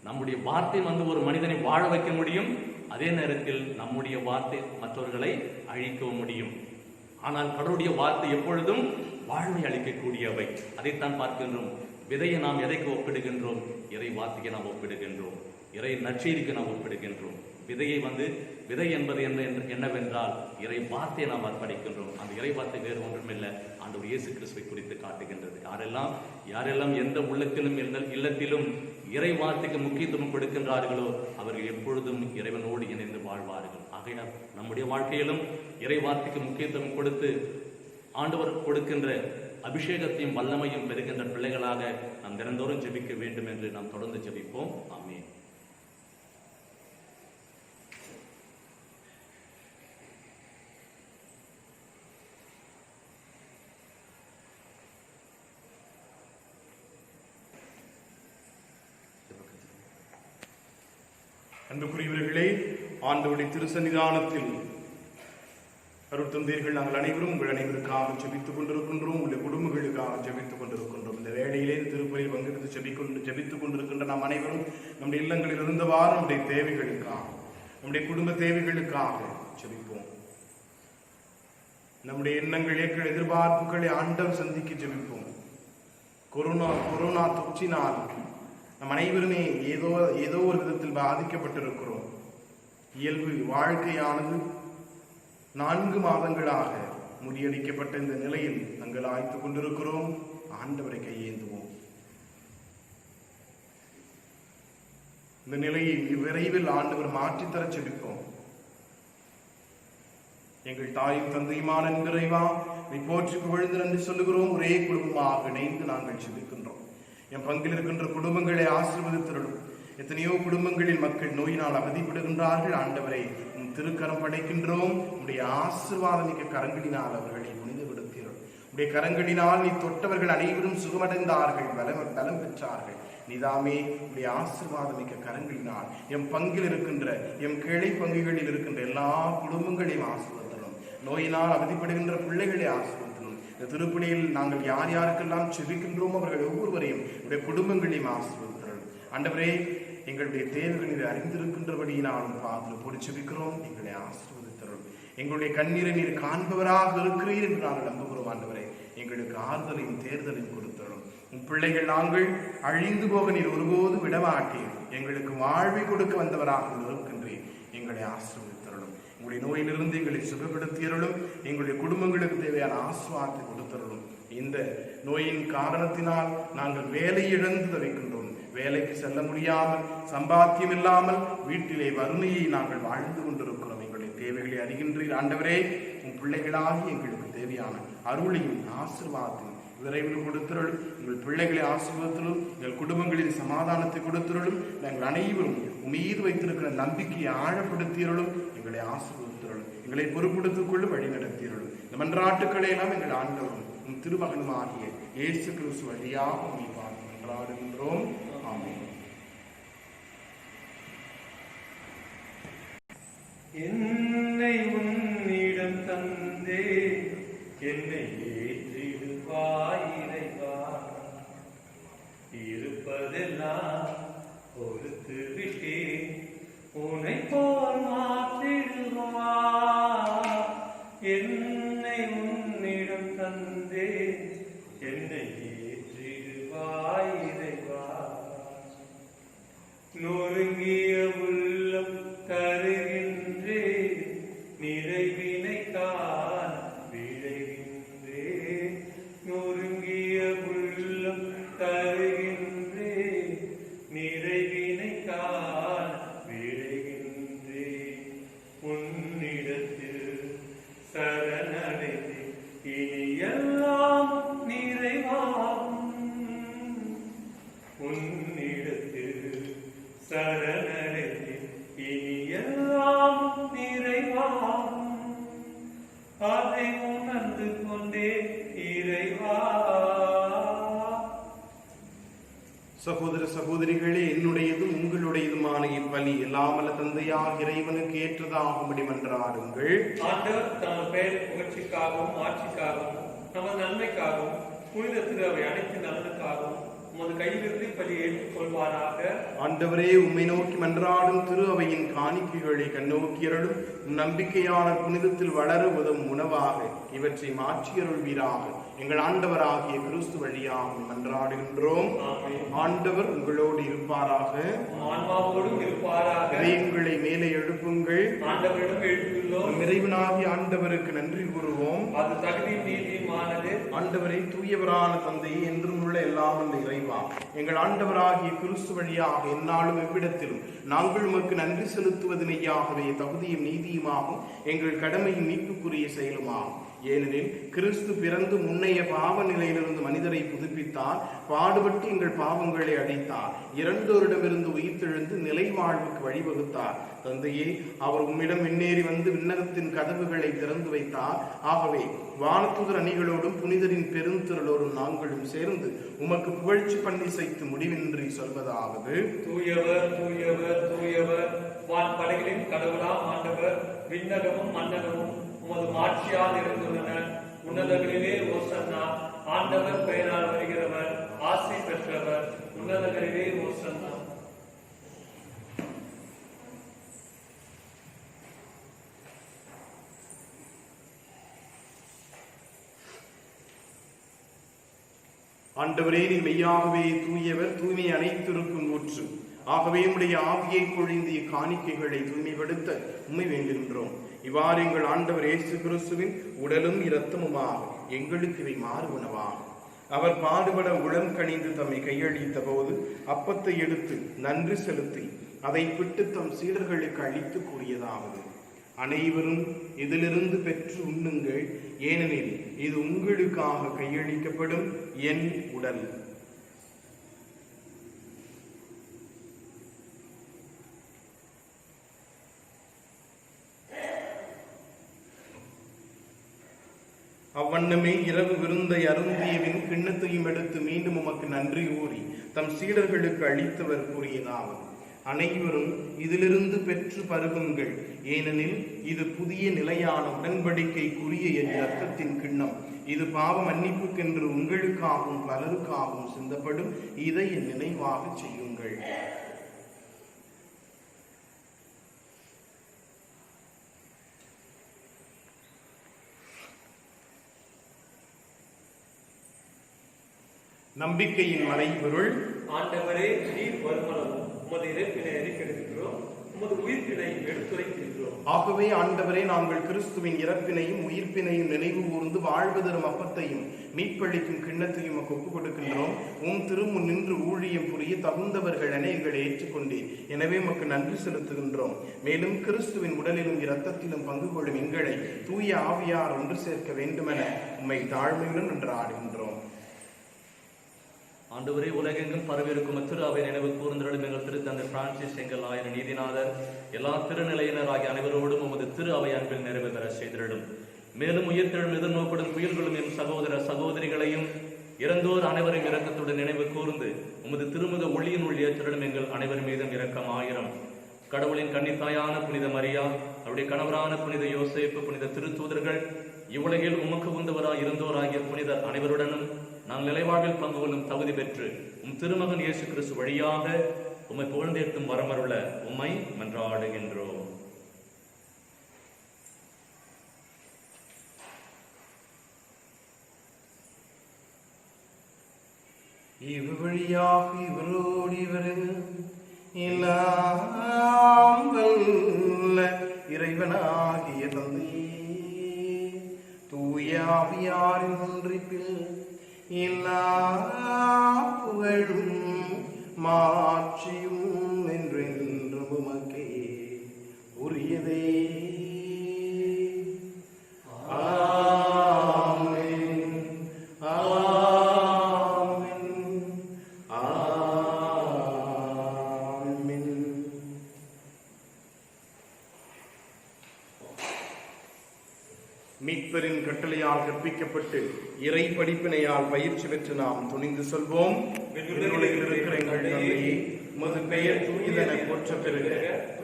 நம்முடைய வார்த்தை ஒரு மனிதனை வாழ வைக்க முடியும். அதே நேரத்தில் நம்முடைய வார்த்தை மற்றவர்களை அழிக்கவும் முடியும். ஆனால் கடவுளுடைய வார்த்தை எப்பொழுதும் வாழ்வை அளிக்கக்கூடியவை. அதைத்தான் பார்க்கின்றோம். விதையை நாம் எதைக்கு ஒப்பிடுகின்றோம்? இறை வார்த்தைக்கு நாம் ஒப்பிடுகின்றோம், இறை நற்செய்திக்கு நாம் ஒப்பிடுகின்றோம். விதை என்பது என்னவென்றால் இறை வார்த்தையை நாம் அர்ப்பணிக்கின்றோம். அந்த இறை வார்த்தை வேறு ஒன்றுமில்லை, ஆண்டவர் இயேசு கிறிஸ்துவை குறித்து காட்டுகின்றது. யாரெல்லாம் எந்த உள்ளத்திலும் இல்லத்திலும் இறை வார்த்தைக்கு முக்கியத்துவம் கொடுக்கின்றார்களோ அவர்கள் எப்பொழுதும் இறைவனோடு இணைந்து வாழ்வார்கள். ஆகையால் நம்முடைய வாழ்க்கையிலும் இறை வார்த்தைக்கு முக்கியத்துவம் கொடுத்து ஆண்டவர் கொடுக்கின்ற அபிஷேகத்தையும் வல்லமையும் பெறுகின்ற பிள்ளைகளாக நாம் தினந்தோறும் ஜெபிக்க வேண்டும் என்று நாம் தொடர்ந்து ஜெபிப்போம். ஆமென். அன்புக்குரியவர்களே, ஆண்டவருடைய திருசன்னிதானத்தில் அருட்தந்தையர்கள், நாங்கள் அனைவரும் உங்கள் அனைவருக்காக ஜெபித்துக் கொண்டிருக்கின்றோம். உங்களுடைய குடும்பங்களுக்காக ஜெபித்துக் கொண்டிருக்கின்றோம். இந்த வேளையிலே திருப்பலியில் பங்கெடுத்து ஜெபித்துக் கொண்டிருக்கின்ற நாம் அனைவரும் நம்முடைய இல்லங்களில் இருந்தவாறு நம்முடைய தேவைகளுக்காக, நம்முடைய குடும்ப தேவைகளுக்காக ஜெபிப்போம். நம்முடைய எண்ணங்கள், ஏற்கள், எதிர்பார்ப்புகளை ஆண்டவர் சந்திக்க ஜெபிப்போம். கொரோனா தொற்றினால் நம் அனைவருமே ஏதோ ஒரு விதத்தில் பாதிக்கப்பட்டிருக்கிறோம். இயல்பு வாழ்க்கையானது 4 மாதங்களாக முறியடிக்கப்பட்ட இந்த நிலையில் நாங்கள் ஆய்த்துக் கொண்டிருக்கிறோம். ஆண்டவரை கையேந்துவோம். இந்த நிலையை விரைவில் ஆண்டவர் மாற்றித்தர ஜெபிப்போம். எங்கள் தாயும் தந்தையுமான இறைவா, போற்றி புகழ்ந்து நன்றி சொல்லுகிறோம். ஒரே குடும்பமாக இணைந்து நாங்கள் ஜெபிக்கின்றோம். என் பங்கில் இருக்கின்ற குடும்பங்களை ஆசீர்வதித்தருளும். எத்தனையோ குடும்பங்களில் மக்கள் நோயினால் அவதிப்படுகின்றார்கள். ஆண்டவரை திருக்கரம் படைக்கின்றோம். உடைய ஆசீர்வாதமிக்க கரங்களினால் அவர்களை புனிதப்படுத்தீர்கள். உடைய கரங்களினால் நீ தொட்டவர்கள் அனைவரும் சுகமடைந்தார்கள், பலம் பெற்றார்கள். நீதாமே உடைய ஆசீர்வாதமிக்க கரங்களினால் எம் பங்கில் இருக்கின்ற, எம் கிளை பங்குகளில் இருக்கின்ற எல்லா குடும்பங்களையும் ஆசீர்வதித்தலும். நோயினால் அவதிப்படுகின்ற பிள்ளைகளை ஆசீர்வதித்தலும். இந்த திருப்பலியில் நாங்கள் யார் யாருக்கெல்லாம் செபிக்கின்றோம் அவர்கள் ஒவ்வொருவரையும் உடைய குடும்பங்களையும் ஆசீர்வதித்தலும். ஆண்டவரே, எங்களுடைய தேவைகளில் அறிந்திருக்கின்றபடியினாலும் பாதில் பொடி செபிக்கிறோம். எங்களை ஆசீர்வதித்தரும். எங்களுடைய கண்ணீரை நீர் காண்பவராக இருக்கிறீர் என்று நாங்கள் நம்புகிறோம். ஆண்டவரே, எங்களுக்கு ஆறுதலையும் தேர்தலையும் கொடுத்தரும். உன் பிள்ளைகள் நாங்கள் அழிந்து போக நீர் ஒருபோதும் விடமாட்டீர். எங்களுக்கு வாழ்வை கொடுக்க வந்தவராக இருக்கின்றீர். எங்களை ஆசீர்வதித்தருளும். உங்களுடைய நோயிலிருந்து எங்களை சுகப்படுத்தியருளும். எங்களுடைய குடும்பங்களுக்கு தேவையான ஆசீர்வாதத்தை கொடுத்தருளும். இந்த நோயின் காரணத்தினால் நாங்கள் வேலை இழந்து தவிக்கின்றோம். வேலைக்கு செல்ல முடியாமல், சம்பாத்தியம் இல்லாமல் வீட்டிலே வறுமையை நாங்கள் வாழ்ந்து கொண்டிருக்கிறோம். எங்களுடைய தேவைகளை அறிகின்றீர். ஆண்டவரே, உன் பிள்ளைகளாகி எங்களுக்கு தேவையான அருளையும் ஆசீர்வாதத்தையும் விரைவில் கொடுத்தருளும். எங்கள் பிள்ளைகளை ஆசீர்வாதத்திலும் எங்கள் குடும்பங்களின் சமாதானத்தை கொடுத்தருளும். நாங்கள் அனைவரும் மீது வைத்திருக்கிற நம்பிக்கையை ஆழப்படுத்தியருளும். எங்களை ஆசீர்வதித்தருளும். எங்களை பொறுப்படுத்திக் கொள்ளும் வழி நடத்தியருளும். இந்த மன்றாட்டுக்களை எல்லாம் எங்கள் ஆண்டவரும் உன் திருமகனும் ஆகிய இயேசு கிறிஸ்து வழியாக மன்றாடுகின்றோம். ஆமென். என்னை உன்னிடம் தந்தே, என்னை ஏற்றிடுவாய் இறைவா. இருப்பதெல்லாம் பொறுத்து விட்டே, உன்னை போல் மாற்றிடுவாய். என்னை உன்னிடம் தந்தே, என்னை ஏற்றிடுவாய் இறைவா. நொறுங்கிய உள்ளம் தருகின்றே, நிறைவினை காண விழைகின்றே. நொறுங்கிய உள்ளம் தருகின்றே, நிறைவினை காண விழைகின்றே. உன்னிடத்தில் சரணடைந்தே, இனி எல்லாம் நிறைவாகும். உன்னிடத்தில் சரணடைந்தே, இனி எல்லாம் நிறைவாகும். அதை உணர்ந்து கொண்டே இறைவா. சகோதர சகோதரிகளே, என்னுடையதும் உங்களுடையதுமான இப்பலி எல்லாமல்ல தந்தையாக இறைவனுக்கு ஏற்றதாகும்படி மன்றாடுங்கள். ஆண்டவர் தமது பெயர் புகழ்ச்சிக்காகவும் ஆட்சிக்காகவும் நமது நன்மைக்காகவும் புனித திரு அவை அனைத்து நலனுக்காகவும் உமது கையிலிருந்து பலி ஏற்றுக்கொள்வாராக. ஆண்டவரே, உம்மை நோக்கி மன்றாடும் திரு அவையின் காணிக்கைகளை கண்ணோக்கியருளும். நம்பிக்கையான புனிதத்தில் வளர உதவும் உணவாக இவற்றை மாற்றியருள்வீராக. எங்கள் ஆண்டவராகிய கிறிஸ்து வழியாக மன்றாடுகின்றோம். ஆண்டவர் உங்களோடு இருப்பாராக, ஆன்மாவோடும் இருப்பாராக. இதயங்களை மேலே எழுப்புங்கள். ஆண்டவரிடம் எழுப்பியுள்ளோம். இறைவனாகிய ஆண்டவருக்கு நன்றி கூறுவோம். அது தகுதி நீதியுமானது. ஆண்டவரை, தூயவரான தந்தையே, என்றும் உள்ள எல்லாம் அந்த இறைவா, எங்கள் ஆண்டவராகிய கிறிஸ்து வழியாக எந்நாளும் எவ்விடத்திலும் நாங்கள் உமக்கு நன்றி செலுத்துவது மெய்யாகவே தகுதியும் நீதியுமாகும், எங்கள் கடமையும் மீட்புக்குரிய செயலுமாகும். ஏனெனில் கிறிஸ்து பிறந்து முன்னைய பாவ நிலையிலிருந்து மனிதரை புதுப்பித்தார், பாடுபட்டு எங்கள் பாவங்களை அழித்தார், இறந்தோரிடமிருந்து உயிர்த்தெழுந்து நிலை வாழ்வுக்கு வழிவகுத்தார். தந்தையே, அவர் உம்மிடம் முன்னேறி வந்து விண்ணகத்தின் கதவுகளை திறந்து வைத்தார். ஆகவே வானத்துதர் அணிகளோடும் புனிதரின் பெருந்திரளோடும் நாங்களும் சேர்ந்து உமக்கு புகழ்ச்சி பண்ணி செய்து முடிவின்றி சொல்வதாவது: தூயவர் தூயவர் தூயவர், வான் படைகளின் கடவுளாம் ஆண்டவர், விண்ணகமும் மன்னகமும் உமது மாட்சியால் இருந்துள்ளன. உன்னதங்களிலே ஓசன்னா. ஆண்டவர் பெயரால் வருகிறவர் ஆசி பெற்றவர். உன்னதங்களிலே ஓசன்னா. ஆண்டவரே, நீ மெய்யாகவே தூயவர், தூய்மை அனைத்திற்கும் ஊற்று. ஆகவே உம்முடைய ஆவியை பொழிந்து காணிக்கைகளை தூய்மைப்படுத்த உம்மை வேண்டுகின்றோம். இவ்வாறு எங்கள் ஆண்டவர் இயேசு கிறிஸ்துவின் உடலும் இரத்தமுமாக எங்களுக்கு இவை மாறுவனவாகும். அவர் பாடுபட உளம் கனிந்து தம்மை கையளித்த போது அப்பத்தை எடுத்து நன்றி செலுத்தி அதை பிட்டு தம் சீடர்களுக்கு அளித்து கூறியதாவது: அனைவரும் இதிலிருந்து பெற்று உண்ணுங்கள், ஏனெனில் இது உங்களுக்காக கையளிக்கப்படும் என் உடல். அவ்வண்ணமே இரவு விருந்தை அருந்தியவின் கிண்ணத்தையும் எடுத்து மீண்டும் உமக்கு நன்றி கூறி தம் சீடர்களுக்கு அளித்தவர் கூறியதாவது: அனைவரும் இதிலிருந்து பெற்று பருகுங்கள், ஏனெனில் இது புதிய நிலையான உடன்படிக்கைக்குரிய என் இரத்தத்தின் கிண்ணம். இது பாவ மன்னிப்புக்கென்று உங்களுக்காகவும் பலருக்காகவும் சிந்தப்படும். இதை என் நினைவாக செய்யுங்கள். நம்பிக்கையின் மறைபொருள்: ஆண்டவரே, நீர் வருமளவும் உமது இறைப்பினை அறிக்கையிடுகிறோம், உமது உயிர்ப்பினை எடுத்துரைக்கின்றோம். ஆகவே ஆண்டவரே, நாங்கள் கிறிஸ்துவின் இறப்பினையும் உயிர்ப்பினையும் நினைவு கூர்ந்து வாழ்வு தரும் அப்பத்தையும் மீட்பளிக்கும் கிண்ணத்தையும் ஒப்புக் கொடுக்கின்றோம். உம் திருமுன் நின்று ஊழியம் புரிய தகுந்தவர்கள் என எங்களை ஏற்றுக்கொண்டீர். எனவே உமக்கு நன்றி செலுத்துகின்றோம். மேலும் கிறிஸ்துவின் உடலிலும் இரத்தத்திலும் பங்கு கொள்ளும் எங்களை தூய ஆவியார் ஒன்று சேர்க்க வேண்டுமென உம்மை தாழ்மையுடன் நன்றாடுகின்றோம். ஆண்டவரே, உலகெங்கும் பரவியிருக்கும் திரு அவை நினைவு கூர்ந்தருளும் எங்கள் திருத்தந்தை பிரான்சிஸ், எங்கள் ஆயர் நீதிநாதர், எல்லா திருநிலையினர் ஆகிய அனைவரோடும் உமது திரு அவை அன்பில் நிறைவு பெற செய்திருடும். மேலும் உயிர்த்தெழும் எதிர்நோக்குடன் துயில்களும் என் சகோதர சகோதரிகளையும் இறந்தோர் அனைவரும் இரக்கத்துடன் நினைவு கூர்ந்து உமது திருமுக ஒளியினுள் ஏற்றிடும் எங்கள் அனைவர் மீதும் இரக்கம் ஆயிரம். கடவுளின் கன்னித்தாயான புனித மரியா, அவருடைய கணவரான புனித யோசேப்பு, புனித திருத்தூதர்கள், இவ்வுலகில் உமக்கு உந்தவராய் இருந்தோராகிய புனிதர் அனைவருடனும் நாம் நிலைவாழ்வில் பங்கு கொள்ளும் தகுதி பெற்று உம் திருமகன் இயேசு கிறிஸ்து வழியாக உம்மை புகழ்ந்தேற்றும் வரமருள உம்மை மன்றாடுகின்றோம். இவ் வழியாக இவரோடு இவர் எல்லாம் வல்ல இறைவனாகிய தந்தையே, தூய ஆவியாரின் ஒன்றிப்பில் எல்லா புகழும் மாட்சியும் என்றென்றும் உமக்கே உரியதே. ஆமென், ஆமென், ஆமென். மீட்பரின் கட்டளையால் கற்பிக்கப்பட்டு இறை படிப்பினையால் பயிற்சி பெற்று நாம் துணிந்து சொல்வோம்: விண்ணுலகில் இருக்கிற எங்கள் தந்தையே, உமது பெயர் தூயதென போற்றப் பெறுக.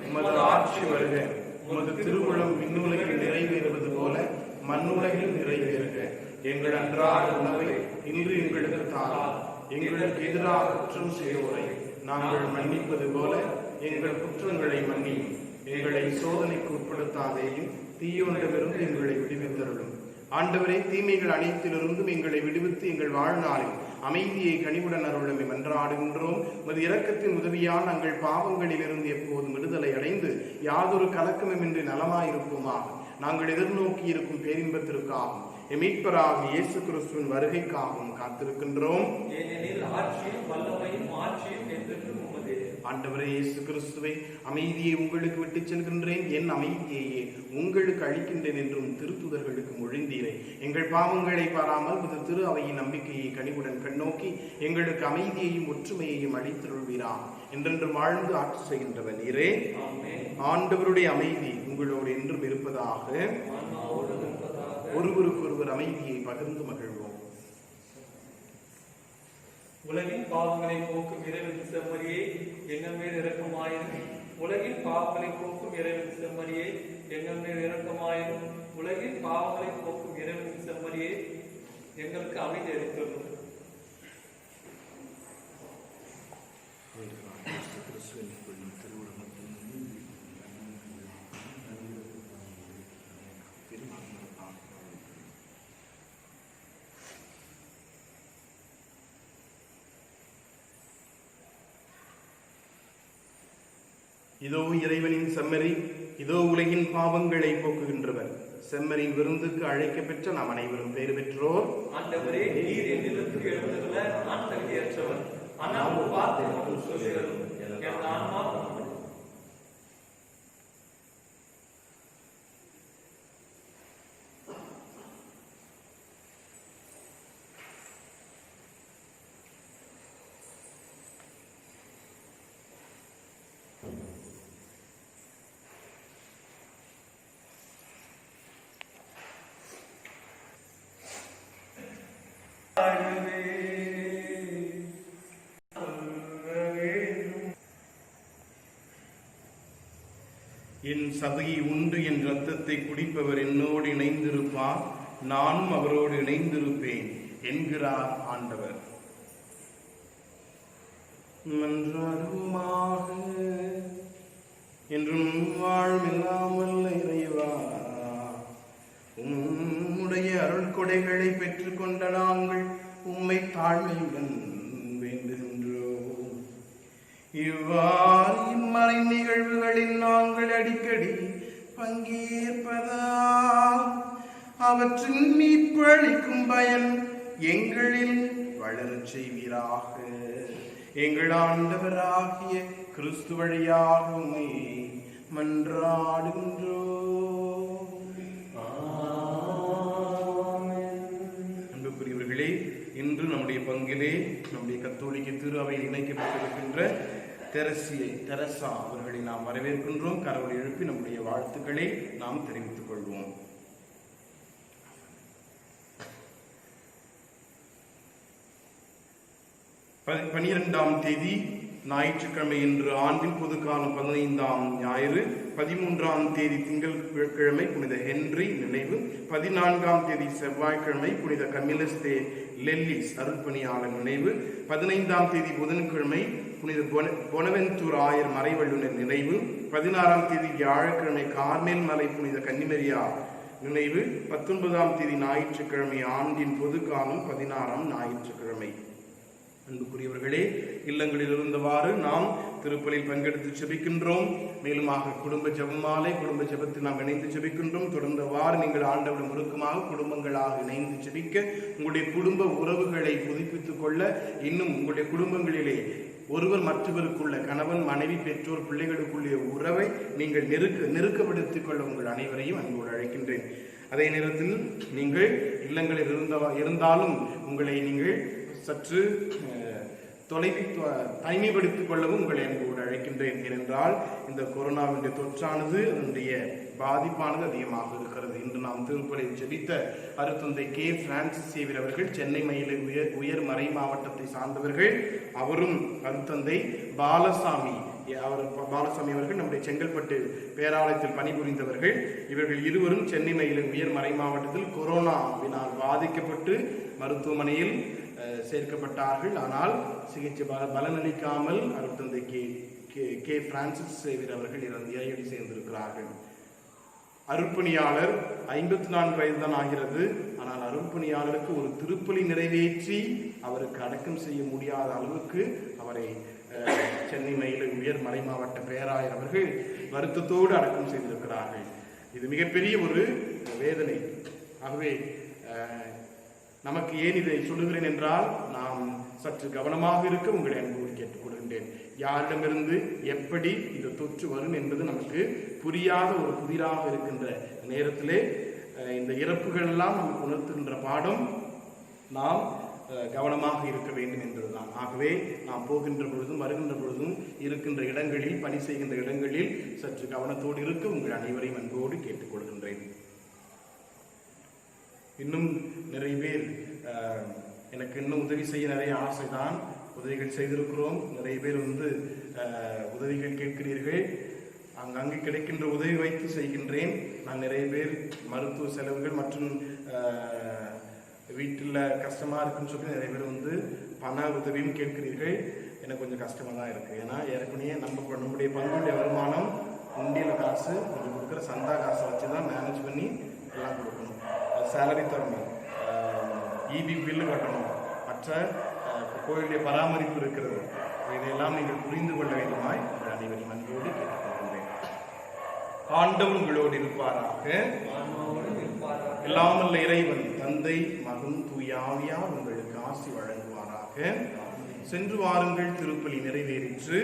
உமது ஆட்சி வருக. உமது திருவுளம் விண்ணுலகில் நிறைவேறுவது போல மண்ணுலகில் நிறைவேறுக. எங்கள் அன்றாட உணவை இன்று எங்களுக்கு தாரும். எங்களுக்கு எதிராக குற்றம் செய்வோரை நாங்கள் மன்னிப்பது போல எங்கள் குற்றங்களை மன்னியும். எங்களை சோதனைக்கு உட்படுத்தாதேயும், தீயொன்றிலிருந்து எங்களை விடுவித்தருளும். ஆண்டவரே, தீமைகள் அனைத்திலிருந்தும் எங்களை விடுவித்து எங்கள் வாழ்நாளில் அமைதியை கனிவுடன் அருளும் மன்றாடுகின்றோம். உமது இரக்கத்தின் உதவியால் நாங்கள் பாவங்களிலிருந்து எப்போதும் விடுதலை அடைந்து யாதொரு கலக்கமுமின்றி நலமாயிருப்போமாக. நாங்கள் எதிர்நோக்கி இருக்கும் பேரின்பத்திற்காகவும் மீட்பராக இயேசு கிறிஸ்துவின் வருகைக்காகவும் காத்திருக்கின்றோம். ஏனெனில் ஆட்சியும் வல்லமையும் ஆட்சியும் என்றென்றும் உமதே. ஆண்டவரே இயேசு கிறிஸ்துவை, அமைதியை உங்களுக்கு விட்டுச் செல்கின்றேன், என் அமைதியையே உங்களுக்கு அளிக்கின்றேன் என்றும் திருத்தூதர்களுக்கு மொழிந்தீரே. எங்கள் பாவங்களை பாராமல் உமது திரு அவையின் நம்பிக்கையை கனிவுடன் கண்ணோக்கி எங்களுக்கு அமைதியையும் ஒற்றுமையையும் அளித்தருள்வீராக. என்றென்றும் வாழ்ந்து ஆட்சி செய்கின்றவர் நீரே. ஆண்டவருடைய அமைதி உங்களோடு என்றும் இருப்பதாக. ஒருவருக்கொருவர் அமைதியை பகிர்ந்து மகிழ்வோம். உலகின் பாவங்களை போக்கும் இறைவன் செம்மறியே, எங்கள் மேல் இரக்கமாயிரும். உலகின் பாவங்களை போக்கும் இறைவன் செம்மறியே, எங்கள் மேல் இரக்கமாயிரும். உலகின் பாவங்களை போக்கும் இறைவனின் செம்மறியே, எங்களுக்கு அமைதி அளித்துள்ளது. இதோ இறைவனின் செம்மறி, இதோ உலகின் பாவங்களை போக்குகின்றவர். செம்மறின் விருந்துக்கு அழைக்கப்பெற்ற நாம் அனைவரும் பேறு பெற்றோர். ஆண்டவரே, நீர் என் நிலத்துக்கு எழுந்துள்ள நான் தகுதியற்றவர், ஆனால் ஒரு வார்த்தை மட்டும் சொல்லுகிறதும் என் ஆன்மா என் சதையை உண்டு என் இரத்தத்தை குடிப்பவர் என்னோடு இணைந்திருப்பார், நானும் அவரோடு இணைந்திருப்பேன் என்கிறார் ஆண்டவர். மன்றாடுவோமாக. என்றும் வாழ்வில்லாமல் இறைவா, உம்முடைய அருள் கொடைகளை பெற்றுக்கொண்ட நாங்கள் உம்மை தாழ்மையுடன் வேண்டுகின்றோம். இவ்வாறு இம்மறை நிகழ்வுகளில் நாங்கள் அடிக்கடி பங்கேற்பதால் அவற்றின் மீட்பு அளிக்கும் பயன் எங்களில் வளரச் செய்வீராக. எங்கள் ஆண்டவராகிய கிறிஸ்து வழியாக உம்மை மன்றாடுகின்றோம். அன்புக்குரியவர்களே, இன்று நம்முடைய பங்கிலே நம்முடைய கத்தோலிக்க திரு அவையில் இணைக்கப்பட்டிருக்கின்ற தெரசா அவர்களை நாம் வரவேற்கின்றோம். கரவொலி எழுப்பி நம்முடைய வாழ்த்துக்களை நாம் தெரிவித்துக் கொள்வோம். பனிரெண்டாம் தேதி ஞாயிற்றுக்கிழமை இன்று ஆண்டின் பொதுக்காலம் 15ஆம் ஞாயிறு. 13ஆம் தேதி திங்கட்கிழமை புனித ஹென்றி நினைவு. 14ஆம் தேதி செவ்வாய்க்கிழமை புனித கமிலஸ் தே லெல்லிஸ் அருள்பணியாளர் நினைவு. 15ஆம் தேதி புதன்கிழமை புனித பொனவெந்தூர் ஆயர் மறைவள்ளுனர் நினைவு. 16ஆம் தேதி வியாழக்கிழமை கார்மேல் மலை புனித கன்னிமரியா நினைவு. 19ஆம் தேதி ஞாயிற்றுக்கிழமை ஆண்டின் பொதுக்காலம் 16ஆம் ஞாயிற்றுக்கிழமை. அன்புக்குரியவர்களே, இல்லங்களில் இருந்தவாறு நாம் திருப்பலில் பங்கெடுத்து ஜெபிக்கின்றோம். மேலுமாக குடும்ப ஜெபமாலை, குடும்ப ஜெபத்தில் நாம் இணைந்து ஜெபிக்கின்றோம். தொடர்ந்தவாறு நீங்கள் ஆண்டவரிடம் முழுக்கமாக குடும்பங்களாக இணைந்து ஜெபிக்க, உங்களுடைய குடும்ப உறவுகளை புதுப்பித்துக் கொள்ள, இன்னும் உங்களுடைய குடும்பங்களிலே ஒருவர் மற்றவருக்குள்ள கணவன் மனைவி பெற்றோர் பிள்ளைகளுக்குள்ள உறவை நீங்கள் நெருக்கப்படுத்திக் கொள்ள உங்கள் அனைவரையும் அன்போடு அழைக்கின்றேன். அதே நேரத்தில் நீங்கள் இல்லங்களில் இருந்தாலும் உங்களை நீங்கள் சற்று தனிமைப்படுத்திக் கொள்ளவும் உங்களை அன்போடு அழைக்கின்றேன். ஏனென்றால் இந்த கொரோனாவுடைய தொற்றானது அதனுடைய பாதிப்பானது அதிகமாக இருக்கிறது. இன்று நாம் திருப்பலியில் ஜெபித்த அருத்தந்தை கே பிரான்சிஸ் சேவியர் அவர்கள் சென்னை மயில உயர் மறை மாவட்டத்தை சார்ந்தவர்கள். அவரும் அருத்தந்தை பாலசாமி அவர்கள் நம்முடைய செங்கல்பட்டு பேராலயத்தில் பணிபுரிந்தவர்கள். இவர்கள் இருவரும் சென்னை மயில உயர் மறை மாவட்டத்தில் கொரோனாவினால் பாதிக்கப்பட்டு மருத்துவமனையில் சேர்க்கப்பட்டார்கள். ஆனால் சிகிச்சை பலனளிக்காமல் அருட்தந்தை கே பிரான்சிஸ் சேவியர் அவர்கள் இறையடி சேர்ந்திருக்கிறார்கள். அருட்பணியாளர் 54 வயது தான் ஆகிறது. ஆனால் அருட்பணியாளருக்கு ஒரு திருப்பலி நிறைவேற்றி அவருக்கு அடக்கம் செய்ய முடியாத அளவுக்கு அவரை சென்னை மயில உயர் மறை மாவட்ட பேராயர் அவர்கள் வருத்தத்தோடு அடக்கம் செய்திருக்கிறார்கள். இது மிகப்பெரிய ஒரு வேதனை. ஆகவே நமக்கு ஏன் இதை சொல்லுகிறேன் என்றால், நாம் சற்று கவனமாக இருக்க உங்களை அன்போடு கேட்டுக்கொள்கின்றேன். யாரிடமிருந்து எப்படி இந்த தொற்று வரும் என்பது நமக்கு புரியாத ஒரு புதிராக இருக்கின்ற நேரத்திலே இந்த இறப்புகள் எல்லாம் நமக்கு உணர்த்துகின்ற பாடம் நாம் கவனமாக இருக்க வேண்டும் என்பதுதான். ஆகவே நாம் போகின்ற பொழுதும் வருகின்ற பொழுதும் இருக்கின்ற இடங்களில், பணி செய்கின்ற இடங்களில் சற்று கவனத்தோடு இருக்க உங்கள் அனைவரையும் அன்போடு கேட்டுக்கொள்கின்றேன். இன்னும் நிறைய பேர் எனக்கு இன்னும் உதவி செய்ய நிறைய ஆசைதான். உதவிகள் செய்திருக்கிறோம். நிறைய பேர் உதவிகள் கேட்கிறீர்கள். அங்கங்கே கிடைக்கின்ற உதவி வைத்து செய்கின்றேன். நான் நிறைய பேர் மருத்துவ செலவுகள் மற்றும் வீட்டில் கஷ்டமாக இருக்குன்னு சொல்லி நிறைய பேர் வந்து பண உதவியும் கேட்கிறீர்கள். எனக்கு கொஞ்சம் கஷ்டமாக தான் இருக்குது. ஏன்னா ஏற்கனவே நம்முடைய பங்குடைய வருமானம் உண்டியல் காசு கொஞ்சம் கொடுக்குற சந்தா காசை வச்சு தான் மேனேஜ் பண்ணி எல்லாம் கொடுக்கணும். சேலரி தரணும், இபி பில்லு கட்டணும், மற்ற கோயிலுடைய பராமரிப்பு இருக்கிறது. இதையெல்லாம் நீங்கள் புரிந்து கொள்ள வேண்டுமாய் அனைவரையும் அன்போடு கேட்டுக்கொள்கிறேன். ஆண்டவர் உங்களோடு இருப்பாராக. எல்லாம் வல்ல இறைவன் தந்தை மகன் தூயாவியார் உங்களுக்கு ஆசி வழங்குவாராக. சென்று வாருங்கள், திருப்பலி நிறைவேறிற்று.